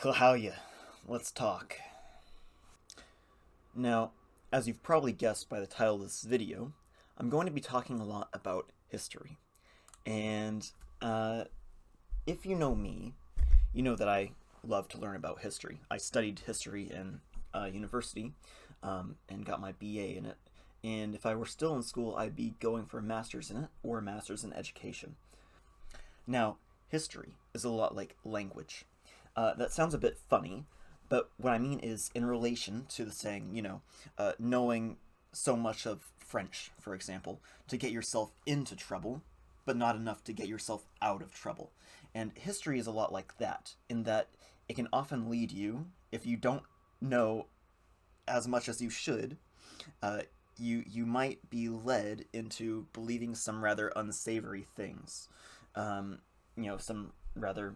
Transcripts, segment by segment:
Klahowya, let's talk. Now, as you've probably guessed by the title of this video, I'm going to be talking a lot about history. And if you know me, you know that I love to learn about history. I studied history in university and got my BA in it. And if I were still in school, I'd be going for a master's in it or a master's in education. Now, history is a lot like language. That sounds a bit funny, but what I mean is in relation to the saying, knowing so much of French, for example, to get yourself into trouble, but not enough to get yourself out of trouble. And history is a lot like that, in that it can often lead you, if you don't know as much as you should, you might be led into believing some rather unsavory things. Some rather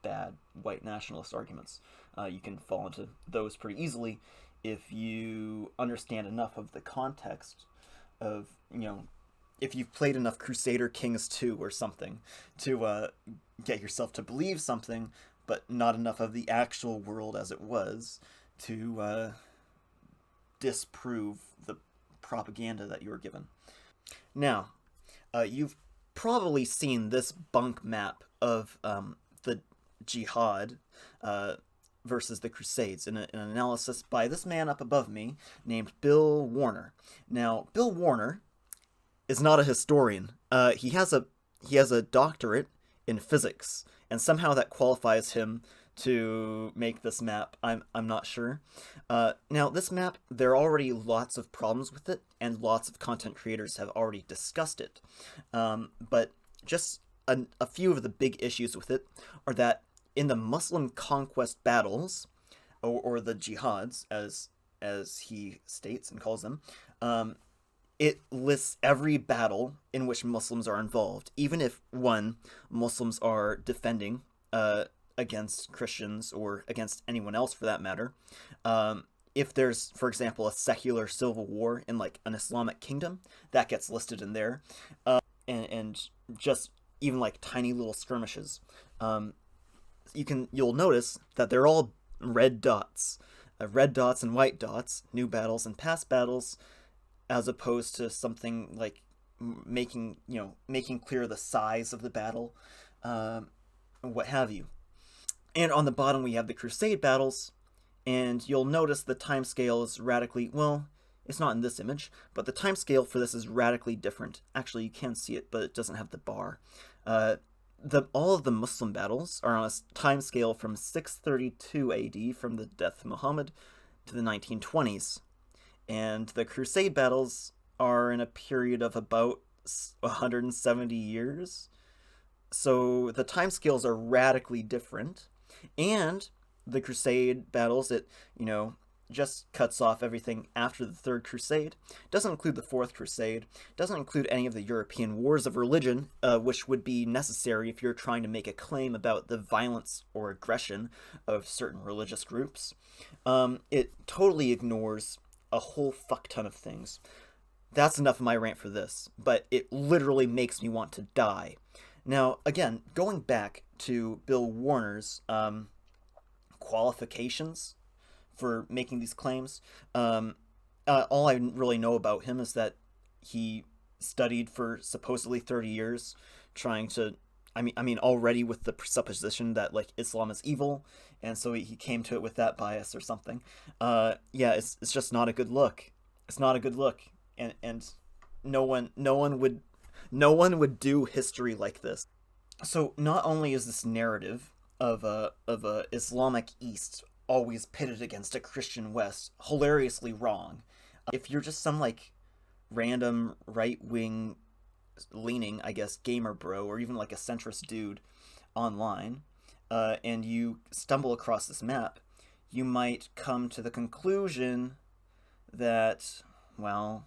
bad white nationalist arguments. You can fall into those pretty easily if you understand enough of the context of, if you've played enough Crusader Kings 2 or something to get yourself to believe something, but not enough of the actual world as it was to disprove the propaganda that you were given. Now, you've probably seen this bunk map of the jihad versus the Crusades in an analysis by this man up above me named Bill Warner. Now, Bill Warner is not a historian. He has a doctorate in physics, and somehow that qualifies him to make this map. I'm not sure. Now, this map, there are already lots of problems with it, and lots of content creators have already discussed it. But just a few of the big issues with it are that in the Muslim conquest battles, or the jihads, as he states and calls them, it lists every battle in which Muslims are involved, even if, one, Muslims are defending against Christians or against anyone else for that matter. If there's, for example, a secular civil war in like an Islamic kingdom, that gets listed in there. And just even like tiny little skirmishes. You'll notice that they're all red dots. Red dots and white dots, new battles and past battles, as opposed to something like making clear the size of the battle, what have you. And on the bottom we have the Crusade battles, and you'll notice the time scale is radically, well, it's not in this image, but the time scale for this is radically different. Actually, you can see it, but it doesn't have the bar. All of the Muslim battles are on a time scale from 632 AD, from the death of Muhammad, to the 1920s. And the Crusade battles are in a period of about 170 years. So the timescales are radically different. And the Crusade battles, it, just cuts off everything after the Third Crusade. Doesn't include the Fourth Crusade. Doesn't include any of the European wars of religion, which would be necessary if you're trying to make a claim about the violence or aggression of certain religious groups. It totally ignores a whole fuck ton of things. That's enough of my rant for this, but it literally makes me want to die. Now, again, going back to Bill Warner's qualifications for making these claims, all I really know about him is that he studied for supposedly 30 years, trying to, already with the presupposition that, like, Islam is evil, and so he came to it with that bias or something. It's just not a good look. It's not a good look, and no one would do history like this. So not only is this narrative of a Islamic East always pitted against a Christian West hilariously wrong, if you're just some like random right-wing leaning, I guess, gamer bro, or even like a centrist dude online, and you stumble across this map, you might come to the conclusion that, well,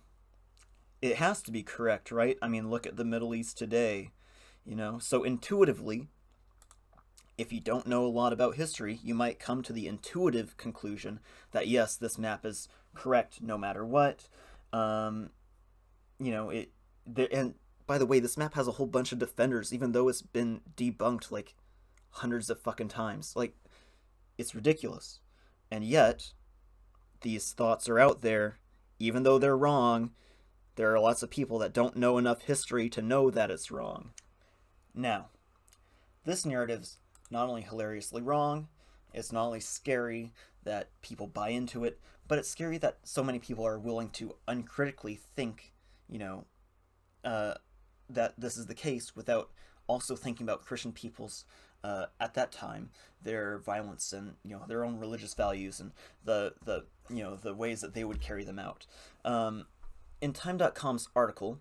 it has to be correct, right? Look at the Middle East today, So intuitively, if you don't know a lot about history, you might come to the intuitive conclusion that, yes, this map is correct no matter what. And by the way, this map has a whole bunch of defenders, even though it's been debunked like hundreds of fucking times. Like, It's ridiculous. And yet, these thoughts are out there. Even though they're wrong, there are lots of people that don't know enough history to know that it's wrong. Now, this narrative's not only hilariously wrong, it's not only scary that people buy into it, but it's scary that so many people are willing to uncritically think, that this is the case without also thinking about Christian people's at that time, their violence and their own religious values and the ways that they would carry them out. In Time.com's article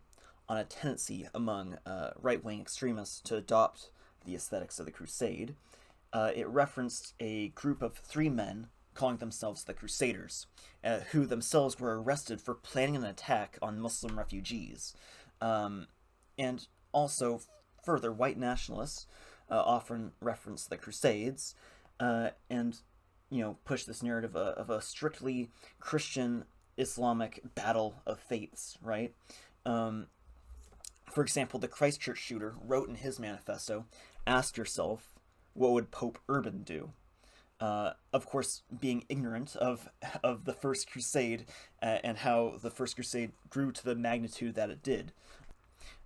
on a tendency among right-wing extremists to adopt the aesthetics of the Crusade, it referenced a group of 3 men calling themselves the Crusaders, who themselves were arrested for planning an attack on Muslim refugees. And also, further, white nationalists often reference the Crusades and push this narrative of a strictly Christian Islamic battle of faiths, right? For example, the Christchurch shooter wrote in his manifesto, "Ask yourself, what would Pope Urban do?" Of course, being ignorant of the First Crusade and how the First Crusade grew to the magnitude that it did.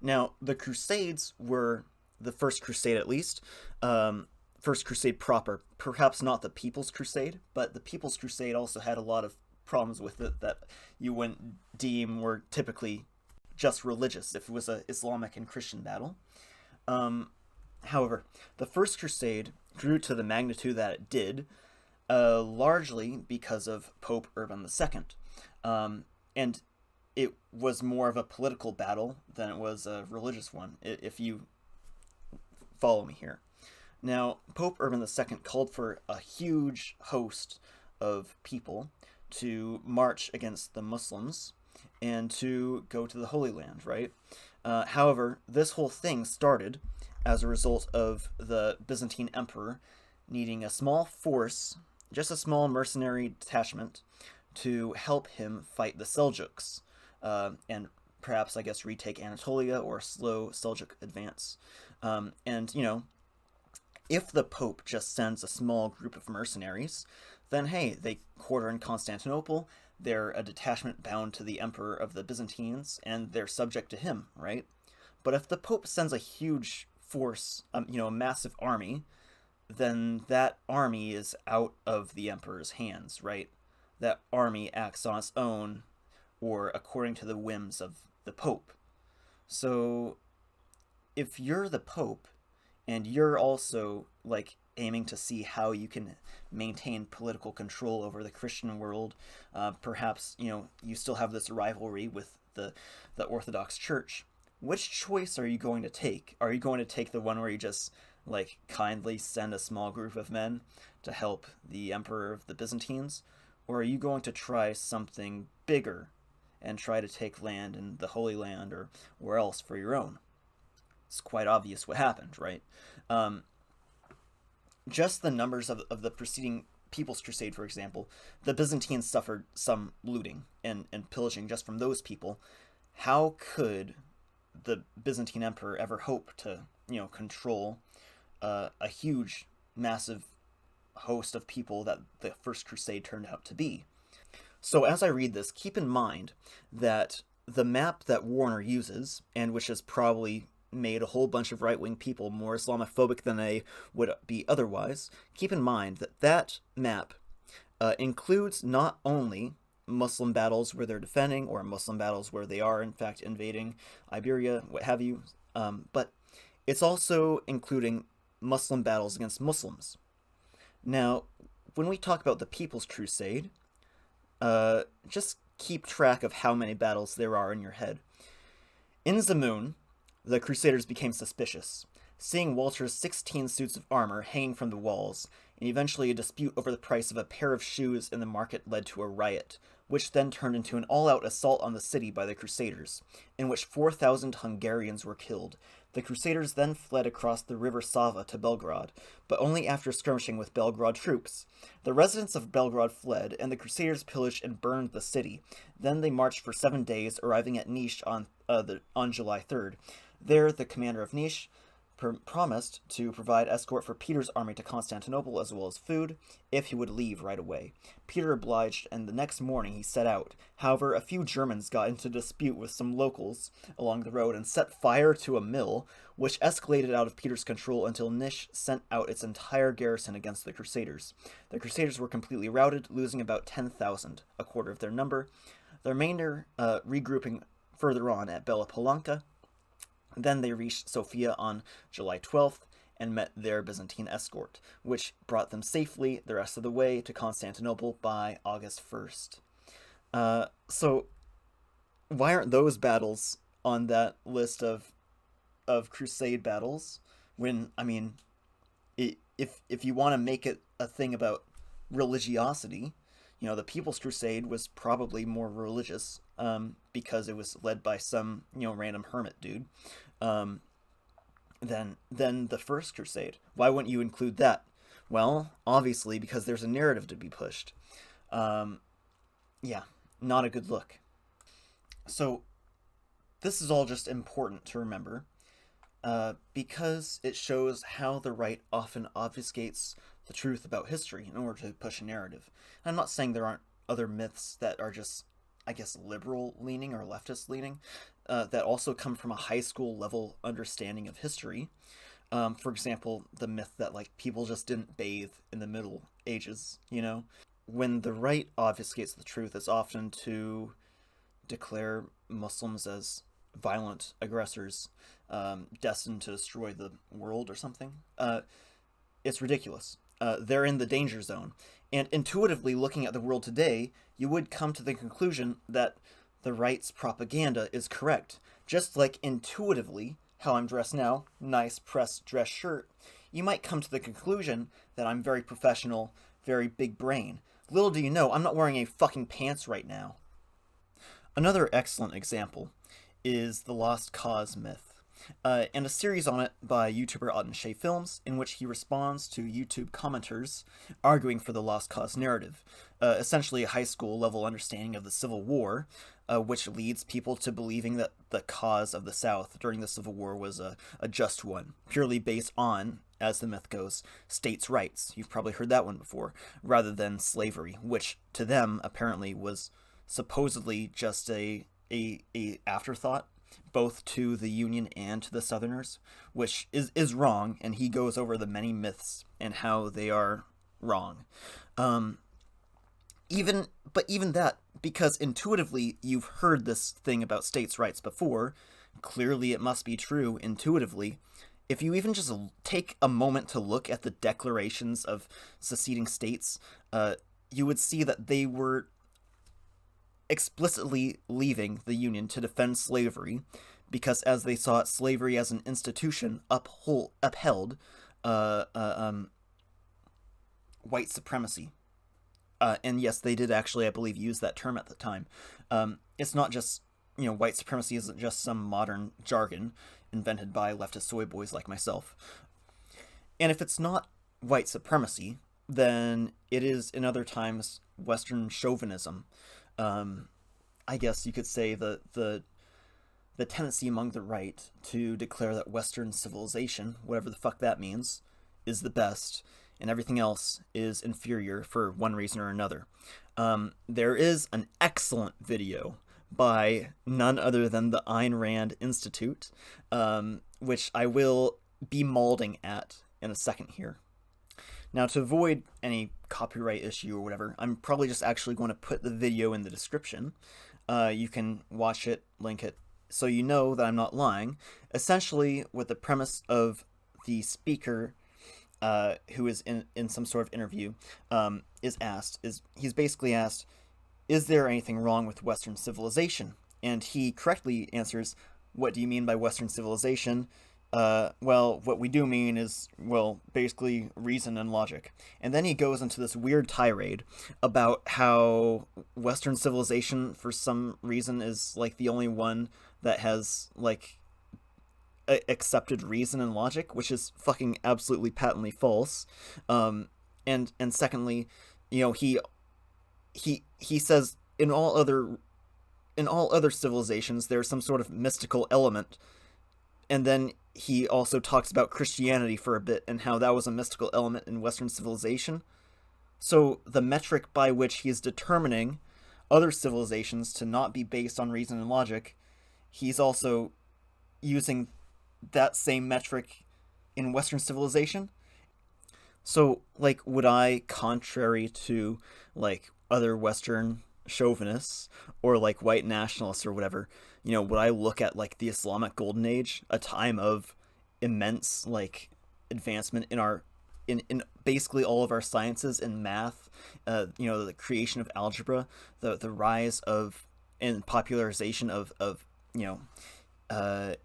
Now, the Crusades were the First Crusade, at least. First Crusade proper. Perhaps not the People's Crusade, but the People's Crusade also had a lot of problems with it that you wouldn't deem were typically just religious if it was an Islamic and Christian battle. However, the First Crusade grew to the magnitude that it did, largely because of Pope Urban II. And it was more of a political battle than it was a religious one, if you follow me here. Now, Pope Urban II called for a huge host of people to march against the Muslims and to go to the Holy Land, right? However, this whole thing started as a result of the Byzantine Emperor needing a small force, just a small mercenary detachment, to help him fight the Seljuks, and perhaps, I guess, retake Anatolia or slow Seljuk advance. And, if the Pope just sends a small group of mercenaries, then hey, they quarter in Constantinople, they're a detachment bound to the Emperor of the Byzantines, and they're subject to him, right? But if the Pope sends a huge force, a massive army, then that army is out of the Emperor's hands, right? That army acts on its own, or according to the whims of the Pope. So, if you're the Pope, and you're also, aiming to see how you can maintain political control over the Christian world, perhaps, you still have this rivalry with the Orthodox Church, which choice are you going to take? Are you going to take the one where you just, kindly send a small group of men to help the Emperor of the Byzantines? Or are you going to try something bigger and try to take land in the Holy Land or where else for your own? It's quite obvious what happened, right? Just the numbers of the preceding People's Crusade, for example, the Byzantines suffered some looting and pillaging just from those people. How could the Byzantine Emperor ever hope to, control a huge, massive host of people that the First Crusade turned out to be? So as I read this, keep in mind that the map that Warner uses, and which has probably made a whole bunch of right-wing people more Islamophobic than they would be otherwise, keep in mind that that map includes not only Muslim battles where they're defending, or Muslim battles where they are in fact invading Iberia, what have you, but it's also including Muslim battles against Muslims. Now, when we talk about the People's Crusade, just keep track of how many battles there are in your head. In Zamun, the Crusaders became suspicious, seeing Walter's 16 suits of armor hanging from the walls, and eventually a dispute over the price of a pair of shoes in the market led to a riot, which then turned into an all-out assault on the city by the Crusaders, in which 4,000 Hungarians were killed. The Crusaders then fled across the river Sava to Belgrade, but only after skirmishing with Belgrade troops. The residents of Belgrade fled, and the Crusaders pillaged and burned the city. Then they marched for 7 days, arriving at Niš on July 3rd. There, the commander of Niš, promised to provide escort for Peter's army to Constantinople as well as food if he would leave right away. Peter obliged, and the next morning he set out. However, a few Germans got into dispute with some locals along the road and set fire to a mill, which escalated out of Peter's control until Nish sent out its entire garrison against the Crusaders. The Crusaders were completely routed, losing about 10,000, a quarter of their number. The remainder regrouping further on at Bella Palanca. Then they reached Sofia on July 12th and met their Byzantine escort, which brought them safely the rest of the way to Constantinople by August 1st. So why aren't those battles on that list of Crusade battles? When, I mean, if you want to make it a thing about religiosity, the People's Crusade was probably more religious, because it was led by some, random hermit dude, than the First Crusade. Why wouldn't you include that? Well, obviously, because there's a narrative to be pushed. Yeah, not a good look. So, this is all just important to remember, because it shows how the right often obfuscates the truth about history in order to push a narrative. I'm not saying there aren't other myths that are just, I guess, liberal leaning or leftist leaning, that also come from a high school level understanding of history. For example, the myth that people just didn't bathe in the Middle Ages. When the right obfuscates the truth, it's often to declare Muslims as violent aggressors, destined to destroy the world or something. It's ridiculous. They're in the danger zone. And intuitively looking at the world today, you would come to the conclusion that the right's propaganda is correct. Just like intuitively, how I'm dressed now, nice pressed dress shirt, you might come to the conclusion that I'm very professional, very big brain. Little do you know, I'm not wearing any fucking pants right now. Another excellent example is the Lost Cause myth, and a series on it by YouTuber Auden Shea Films, in which he responds to YouTube commenters arguing for the Lost Cause narrative, essentially a high school level understanding of the Civil War, which leads people to believing that the cause of the South during the Civil War was a just one, purely based on, as the myth goes, states' rights. You've probably heard that one before, rather than slavery, which to them apparently was supposedly just a afterthought, both to the Union and to the Southerners, which is wrong, and he goes over the many myths and how they are wrong. Even that, because intuitively you've heard this thing about states' rights before, clearly it must be true intuitively. If you even just take a moment to look at the declarations of seceding states, you would see that they were explicitly leaving the Union to defend slavery, because as they saw slavery as an institution upheld white supremacy. And yes, they did actually, I believe, use that term at the time. It's not just, white supremacy isn't just some modern jargon invented by leftist soy boys like myself. And if it's not white supremacy, then it is, in other times, Western chauvinism. I guess you could say the tendency among the right to declare that Western civilization, whatever the fuck that means, is the best, and everything else is inferior for one reason or another. There is an excellent video by none other than the Ayn Rand Institute, which I will be mauling at in a second here. Now, to avoid any copyright issue or whatever, I'm probably just actually going to put the video in the description. You can watch it, link it, so you know that I'm not lying. Essentially, what the premise of the speaker, who is in some sort of interview, he's basically asked, is there anything wrong with Western civilization? And he correctly answers, what do you mean by Western civilization? Well, what we do mean is, basically reason and logic. And then he goes into this weird tirade about how Western civilization, for some reason, is, the only one that has, accepted reason and logic, which is fucking absolutely patently false. And secondly, he says in all other civilizations, there's some sort of mystical element And then he also talks about Christianity for a bit and how that was a mystical element in Western civilization. So the metric by which he is determining other civilizations to not be based on reason and logic, he's also using that same metric in Western civilization. So, like, would I, contrary to, like, other Western chauvinists or, like, white nationalists or whatever, would I look at, like, the Islamic Golden Age, a time of immense, like, advancement in in basically all of our sciences, in math, the creation of algebra, the rise of and popularization of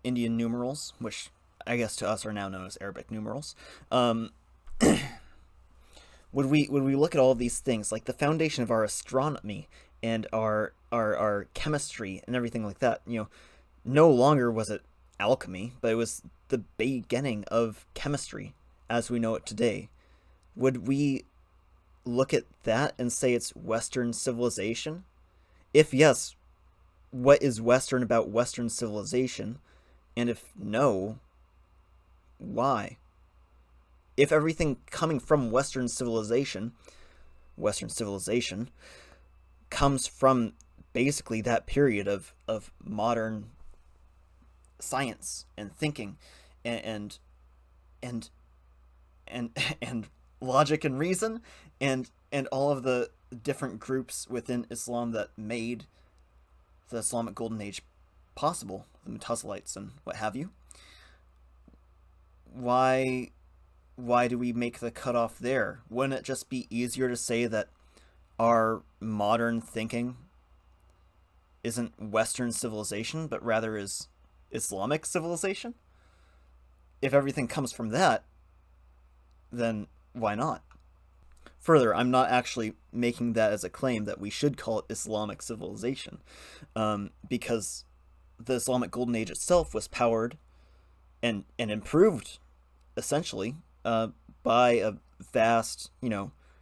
Indian numerals, which I guess to us are now known as Arabic numerals. Would we look at all of these things, like the foundation of our astronomy and our chemistry and everything like that? No longer was it alchemy, but it was the beginning of chemistry as we know it today. Would we look at that and say it's Western civilization? If yes, what is Western about Western civilization? And if no, why? If everything coming from Western civilization comes from basically that period of modern science and thinking and and and and logic and reason and all of the different groups within Islam that made the Islamic Golden Age possible, the Mutasilites and what have you, why do we make the cutoff there? Wouldn't it just be easier to say that our modern thinking isn't Western civilization, but rather is Islamic civilization? If everything comes from that, then why not? Further, I'm not actually making that as a claim that we should call it Islamic civilization, because the Islamic Golden Age itself was powered and improved, essentially, by a vast,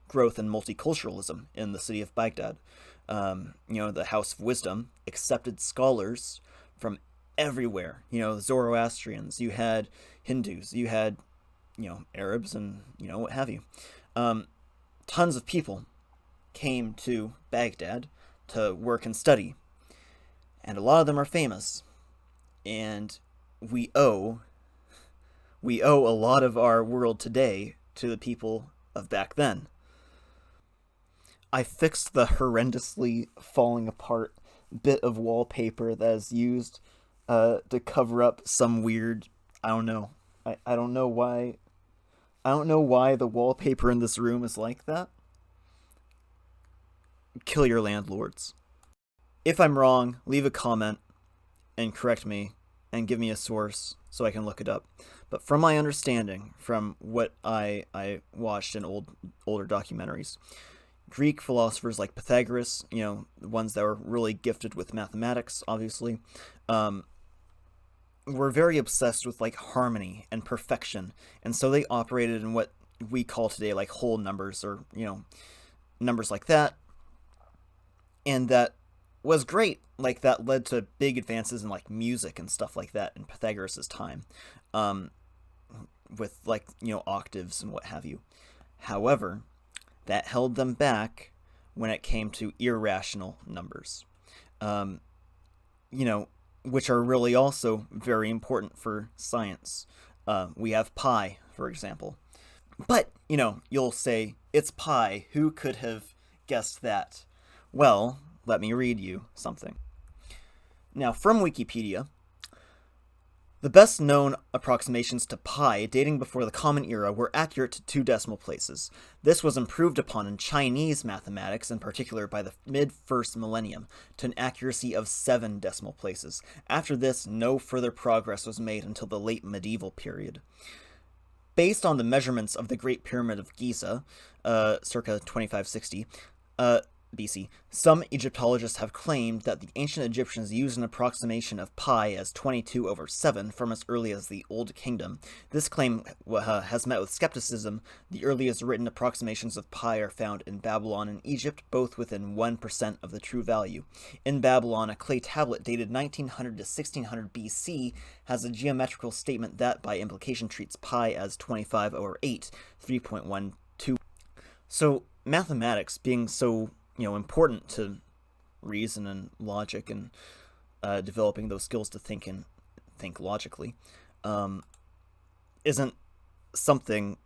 growth in multiculturalism in the city of Baghdad. The House of Wisdom accepted scholars from everywhere. Zoroastrians, you had Hindus, you had, Arabs, and, what have you. Tons of people came to Baghdad to work and study, and a lot of them are famous. And we owe a lot of our world today to the people of back then. I fixed the horrendously falling apart bit of wallpaper that is used to cover up some weird, I don't know. I don't know why. I don't know why the wallpaper in this room is like that. Kill your landlords. If I'm wrong, leave a comment and correct me and give me a source so I can look it up. But from my understanding, from what I watched in older documentaries, Greek philosophers like Pythagoras, the ones that were really gifted with mathematics, obviously, were very obsessed with like harmony and perfection, and so they operated in what we call today like whole numbers, or numbers like that, and that was great. Like, that led to big advances in like music and stuff like that in Pythagoras' time, with like octaves and what have you. However, that held them back when it came to irrational numbers, which are really also very important for science. We have pi, for example. But, you'll say, it's pi. Who could have guessed that? Well, let me read you something. Now, from Wikipedia, the best known approximations to pi dating before the Common Era were accurate to 2 decimal places. This was improved upon in Chinese mathematics, in particular by the mid-first millennium, to an accuracy of 7 decimal places. After this, no further progress was made until the late medieval period. Based on the measurements of the Great Pyramid of Giza, circa 2560, BC. Some Egyptologists have claimed that the ancient Egyptians used an approximation of pi as 22/7 from as early as the Old Kingdom. This claim has met with skepticism. The earliest written approximations of pi are found in Babylon and Egypt, both within 1% of the true value. In Babylon, a clay tablet dated 1900 to 1600 BC has a geometrical statement that, by implication, treats pi as 25/8, 3.12. So, mathematics being so important to reason and logic and developing those skills to think logically, isn't something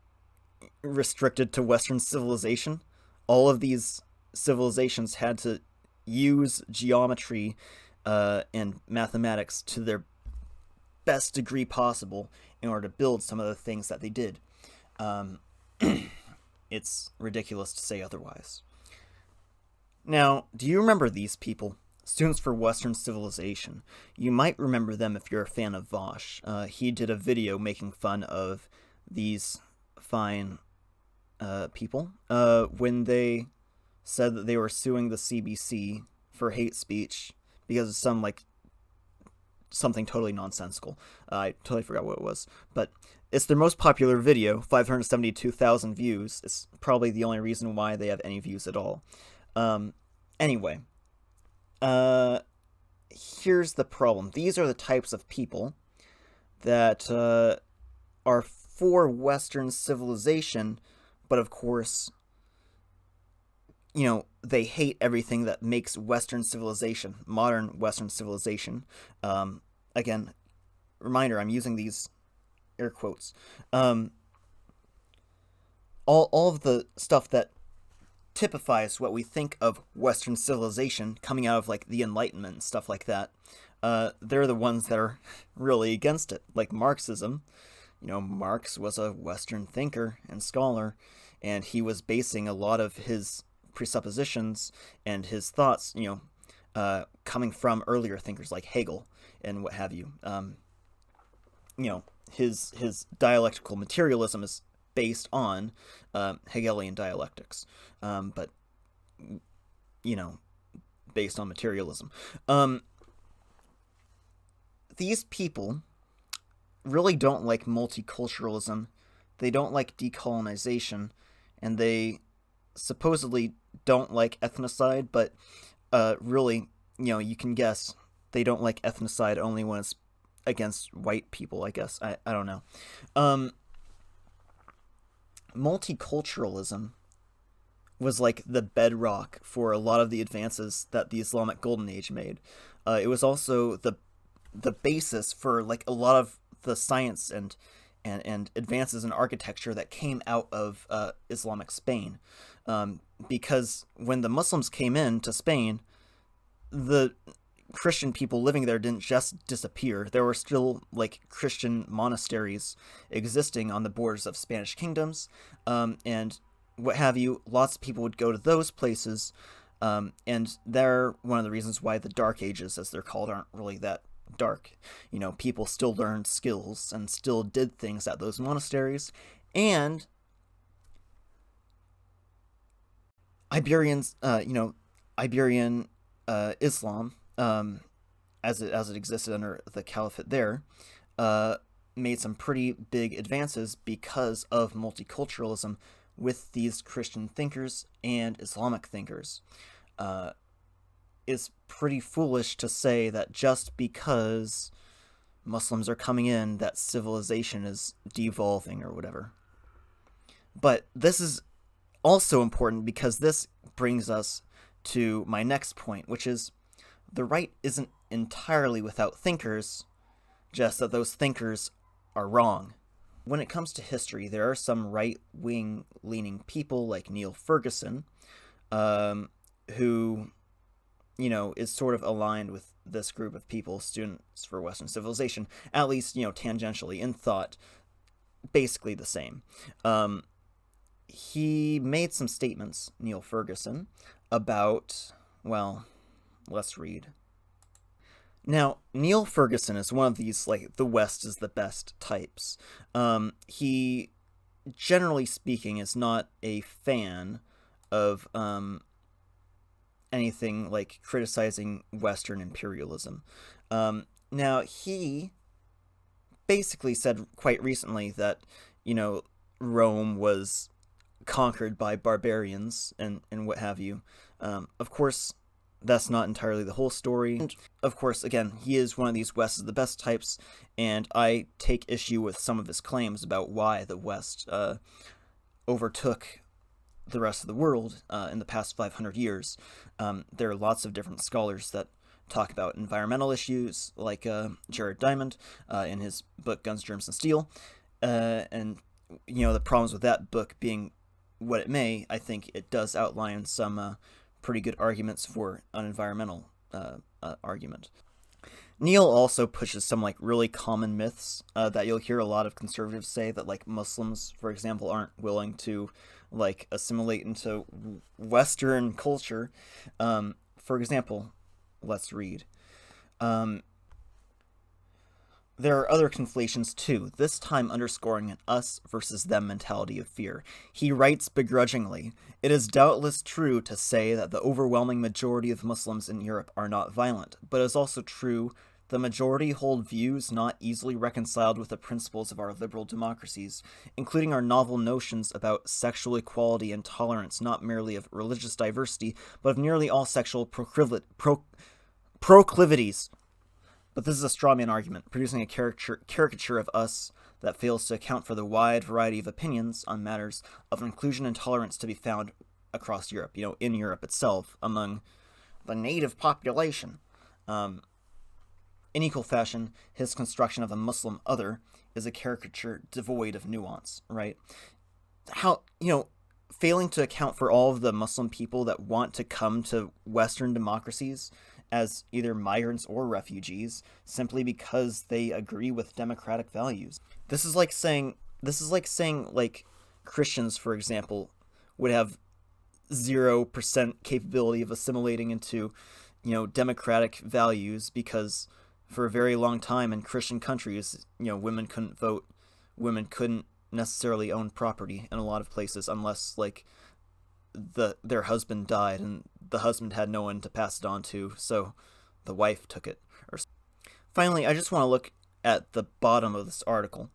restricted to Western civilization. All of these civilizations had to use geometry and mathematics to their best degree possible in order to build some of the things that they did. It's ridiculous to say otherwise. Now, do you remember these people? Students for Western Civilization. You might remember them if you're a fan of Vosh. He did a video making fun of these fine people when they said that they were suing the CBC for hate speech because of something totally nonsensical. I totally forgot what it was, but it's their most popular video, 572,000 views. It's probably the only reason why they have any views at all. Anyway, here's the problem. These are the types of people that are for Western civilization, but of course, they hate everything that makes Western civilization, modern Western civilization. Again, reminder, I'm using these air quotes. All of the stuff that typifies what we think of Western civilization coming out of the Enlightenment and stuff like that, they're the ones that are really against it. Like Marxism. Marx was a Western thinker and scholar, and he was basing a lot of his presuppositions and his thoughts, coming from earlier thinkers like Hegel and what have you. His dialectical materialism is based on Hegelian dialectics, but based on materialism. These people really don't like multiculturalism, they don't like decolonization, and they supposedly don't like ethnocide, but really, you can guess they don't like ethnocide only when it's against white people, I guess. I don't know. Multiculturalism was the bedrock for a lot of the advances that the Islamic Golden Age made. It was also the basis for a lot of the science and advances in architecture that came out of Islamic Spain. Because when the Muslims came into Spain, the Christian people living there didn't just disappear. There were still Christian monasteries existing on the borders of Spanish kingdoms, and what have you. Lots of people would go to those places, and they're one of the reasons why the Dark Ages, as they're called, aren't really that dark. People still learned skills and still did things at those monasteries, and Iberian Islam, as it existed under the Caliphate there, made some pretty big advances because of multiculturalism with these Christian thinkers and Islamic thinkers. It's pretty foolish to say that just because Muslims are coming in, that civilization is devolving or whatever. But this is also important because this brings us to my next point, which is the right isn't entirely without thinkers, just that those thinkers are wrong. When it comes to history, there are some right-wing leaning people like Neil Ferguson, who, is sort of aligned with this group of people, students for Western civilization, at least, tangentially, in thought, basically the same. He made some statements, Neil Ferguson, about, well, let's read. Now, Neil Ferguson is one of these, the West is the best types. He, generally speaking, is not a fan of anything like criticizing Western imperialism. Now, he basically said quite recently that, Rome was conquered by barbarians and what have you. Of course, that's not entirely the whole story. And of course, again, he is one of these West is the best types, and I take issue with some of his claims about why the West overtook the rest of the world in the past 500 years. There are lots of different scholars that talk about environmental issues, like Jared Diamond in his book Guns, Germs, and Steel. And, the problems with that book being what it may, I think it does outline some pretty good arguments for an environmental argument. Neil also pushes some really common myths that you'll hear a lot of conservatives say, that Muslims, for example, aren't willing to assimilate into Western culture. For example, let's read. There are other conflations too, this time underscoring an us versus them mentality of fear. He writes begrudgingly, "It is doubtless true to say that the overwhelming majority of Muslims in Europe are not violent, but it is also true the majority hold views not easily reconciled with the principles of our liberal democracies, including our novel notions about sexual equality and tolerance, not merely of religious diversity, but of nearly all sexual proclivities." But this is a strawman argument, producing a caricature of us that fails to account for the wide variety of opinions on matters of inclusion and tolerance to be found across Europe, in Europe itself, among the native population. In equal fashion, his construction of a Muslim other is a caricature devoid of nuance, right? How, failing to account for all of the Muslim people that want to come to Western democracies as either migrants or refugees simply because they agree with democratic values. This is like saying Christians, for example, would have 0% capability of assimilating into, democratic values because for a very long time in Christian countries, women couldn't vote, women couldn't necessarily own property in a lot of places unless their husband died and the husband had no one to pass it on to, so the wife took it. Finally, I just want to look at the bottom of this article.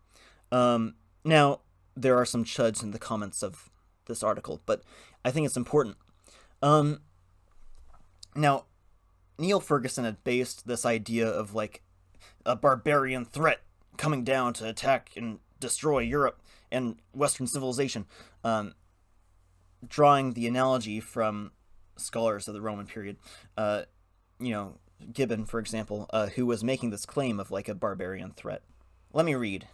Now, there are some chuds in the comments of this article, but I think it's important. Now, Neil Ferguson had based this idea of a barbarian threat coming down to attack and destroy Europe and Western civilization, drawing the analogy from scholars of the Roman period, Gibbon, for example, who was making this claim of a barbarian threat. Let me read.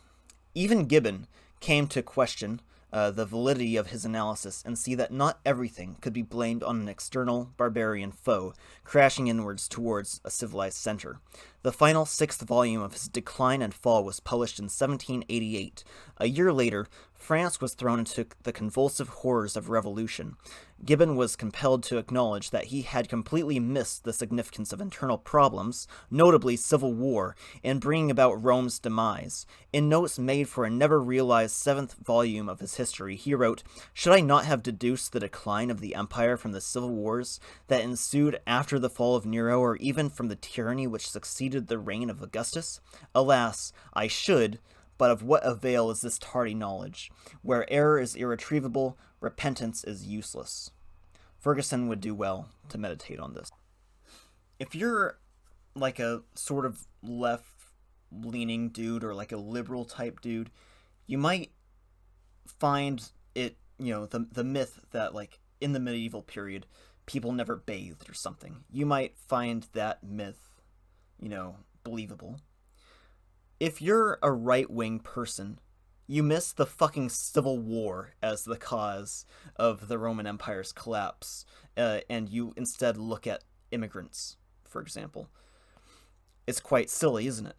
Even Gibbon came to question the validity of his analysis and see that not everything could be blamed on an external barbarian foe crashing inwards towards a civilized center. The final 6th volume of his Decline and Fall was published in 1788. A year later, France was thrown into the convulsive horrors of revolution. Gibbon was compelled to acknowledge that he had completely missed the significance of internal problems, notably civil war, in bringing about Rome's demise. In notes made for a never-realized 7th volume of his history, he wrote, "Should I not have deduced the decline of the empire from the civil wars that ensued after the fall of Nero, or even from the tyranny which succeeded the reign of Augustus? Alas, I should, but of what avail is this tardy knowledge? Where error is irretrievable, repentance is useless." Ferguson would do well to meditate on this. If you're a sort of left-leaning dude or a liberal type dude, you might find it, the myth that in the medieval period, people never bathed or something. You might find that myth, believable. If you're a right-wing person, you miss the fucking Civil War as the cause of the Roman Empire's collapse, and you instead look at immigrants, for example. It's quite silly, isn't it?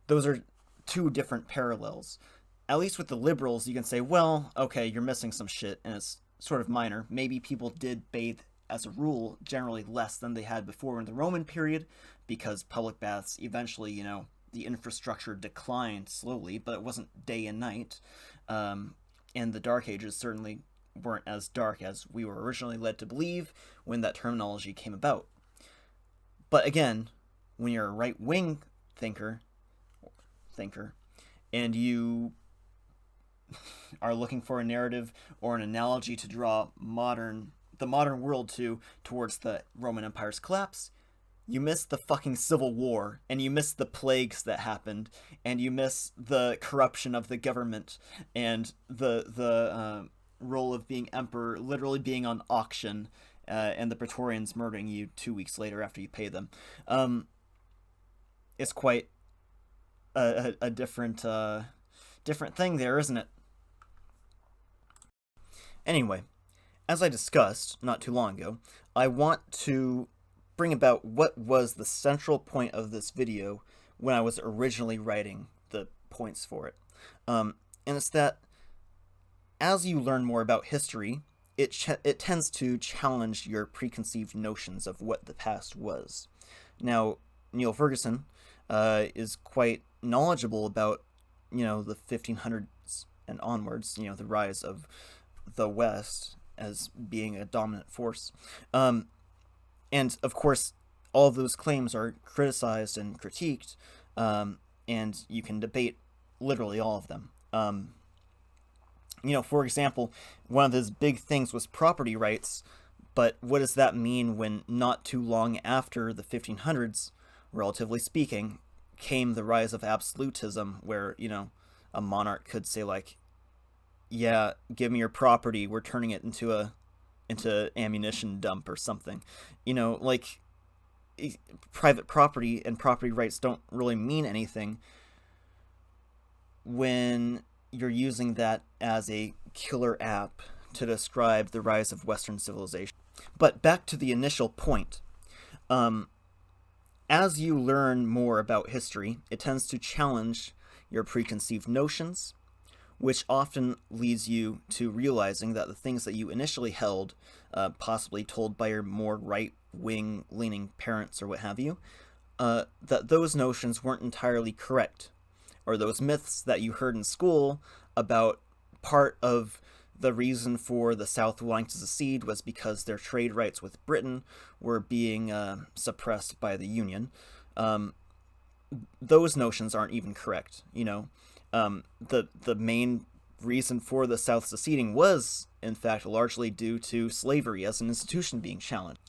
Those are two different parallels. At least with the liberals, you can say, well, okay, you're missing some shit, and it's sort of minor. Maybe people did bathe, as a rule, generally less than they had before in the Roman period, because public baths eventually, the infrastructure declined slowly, but it wasn't day and night. And the Dark Ages certainly weren't as dark as we were originally led to believe when that terminology came about. But again, when you're a right-wing thinker, and you are looking for a narrative or an analogy to draw the modern world towards the Roman Empire's collapse, you miss the fucking Civil War, and you miss the plagues that happened, and you miss the corruption of the government, and the role of being emperor literally being on auction, and the Praetorians murdering you 2 weeks later after you pay them. It's quite a different thing there, isn't it? Anyway, as I discussed not too long ago, I want to bring about what was the central point of this video when I was originally writing the points for it. And it's that as you learn more about history, it tends to challenge your preconceived notions of what the past was. Now, Neil Ferguson is quite knowledgeable about, the 1500s and onwards, the rise of the West as being a dominant force. And, of course, all of those claims are criticized and critiqued, and you can debate literally all of them. For example, one of his big things was property rights, but what does that mean when not too long after the 1500s, relatively speaking, came the rise of absolutism, where, a monarch could say, like, yeah, give me your property, we're turning it into ammunition dump or something. Private property and property rights don't really mean anything when you're using that as a killer app to describe the rise of Western civilization. But back to the initial point. As you learn more about history, it tends to challenge your preconceived notions, which often leads you to realizing that the things that you initially held, possibly told by your more right-wing leaning parents or what have you, that those notions weren't entirely correct, or those myths that you heard in school about part of the reason for the South wanting to secede was because their trade rights with Britain were being suppressed by the Union. Those notions aren't even correct, The main reason for the South seceding was, in fact, largely due to slavery as an institution being challenged.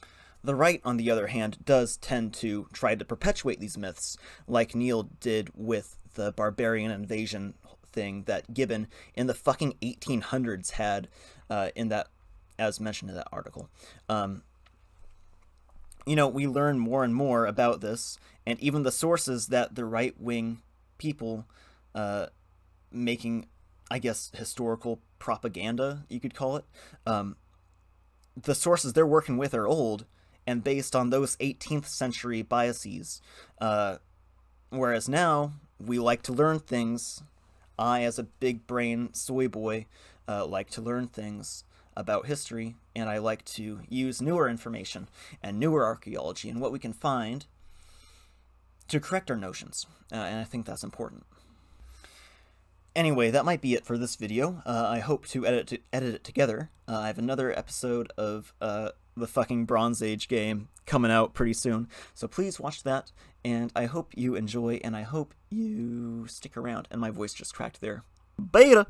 The right, on the other hand, does tend to try to perpetuate these myths, like Neil did with the barbarian invasion thing that Gibbon in the fucking 1800s had in that, as mentioned in that article. We learn more and more about this, and even the sources that the right-wing people making, I guess, historical propaganda, you could call it, the sources they're working with are old and based on those 18th century biases, whereas now we like to learn things. I, as a big brain soy boy, like to learn things about history, and I like to use newer information and newer archaeology and what we can find to correct our notions, and I think that's important. Anyway, that might be it for this video. I hope to edit it together. I have another episode of the fucking Bronze Age game coming out pretty soon, so please watch that, and I hope you enjoy, and I hope you stick around. And my voice just cracked there. Beta!